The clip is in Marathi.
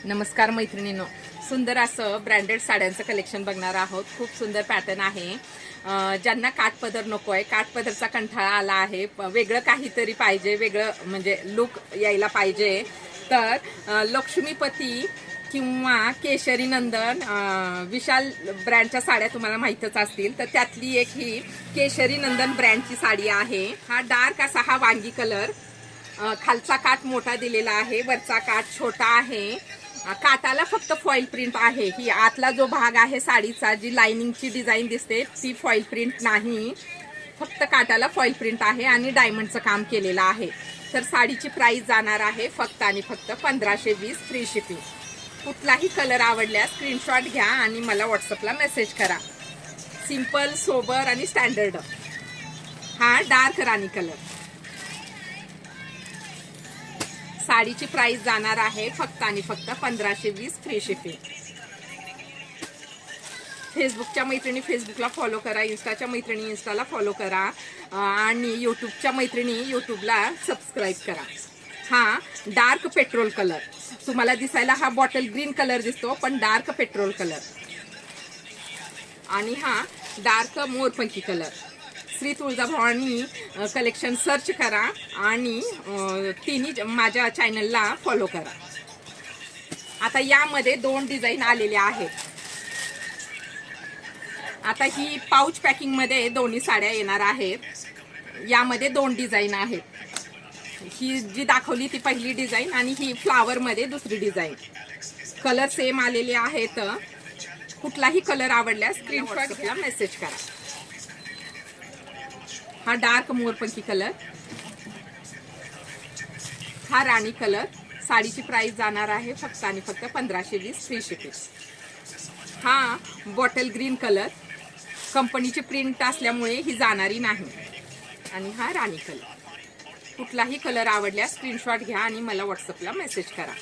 नमस्कार मैत्रिणींनो, सुंदर असं ब्रँडेड साड्यांचं कलेक्शन बघणार आहोत। खूप सुंदर पॅटर्न आहे। ज्यांना काठपदर नको आहे, काठपदरचा कंटाळा आला आहे, वेगळं काहीतरी पाहिजे, वेगळं म्हणजे लुक यायला पाहिजे, तर लक्ष्मीपती किंवा केशरी नंदन विशाल ब्रँडच्या साड्या तुम्हाला माहीतच असतील, तर त्यातली एक ही केशरी नंदन ब्रँडची साडी आहे। हा डार्क असा हा वांगी कलर, खालचा काठ मोठा दिलेला आहे, वरचा काठ छोटा आहे। काठाला फक्त फॉईल प्रिंट आहे। ही आतला जो भाग आहे साडीचा, जी लाइनिंगची डिझाईन दिसते ती फॉईल प्रिंट नाही, फक्त काठाला फॉईल प्रिंट आहे आणि डायमंडचं काम केलेलं आहे। तर साडीची प्राइस जाणार आहे फक्त आणि फक्त 1520 फ्री शिपिंग। कुठलाही कलर आवडल्यास स्क्रीनशॉट घ्या आणि मला व्हॉट्सअपला मेसेज करा। सिंपल, सोबर आणि स्टँडर्ड। हा डार्क राणी कलर। साडीची प्राइस जाणार आहे फक्त आणि फक्त 1520 फ्री शिपिंग। फेसबुकच्या मैत्रिणी फेसबुकला फॉलो करा, इंस्टाच्या मैत्रिणी इंस्टाला फॉलो करा आणि यूट्यूबच्या मैत्रिणी यूट्यूबला सबस्क्राईब करा। हा डार्क पेट्रोल कलर, तुम्हाला दिसायला हा बॉटल ग्रीन कलर दिसतो, पण डार्क पेट्रोल कलर। आणि हा डार्क मोरपंखी colour. Shri Tuljabhavani collection search करा आणि तिन्ही माझ्या चॅनलला फॉलो करा। आता यामध्ये दोन डिझाईन आलेले आहेत। आता ही पाउच पॅकिंग मध्ये दोन्ही साड्या येणार आहेत। यामध्ये दोन डिझाईन आहेत। ही जी दाखवली ती पहिली डिझाईन आणि ही फ्लावर मध्ये दुसरी डिझाईन। कलर सेम आलेले आहेत। कुठलाही कलर आवडल्यास स्क्रीनशॉट घ्या, मेसेज करा। हा डार्क मोरपंखी कलर, हा राणी कलर। साडीची प्राइस जाणार आहे फक्त आणि फक्त 1520 फ्री शिपिंग। हा बॉटल ग्रीन कलर, कंपनीची प्रिंट असल्यामुळे ही जाणारी नाही। आणि हा राणी कलर। कुठलाही कलर आवडल्यास स्क्रीनशॉट घ्या आणि मला व्हॉट्सअपला मेसेज करा।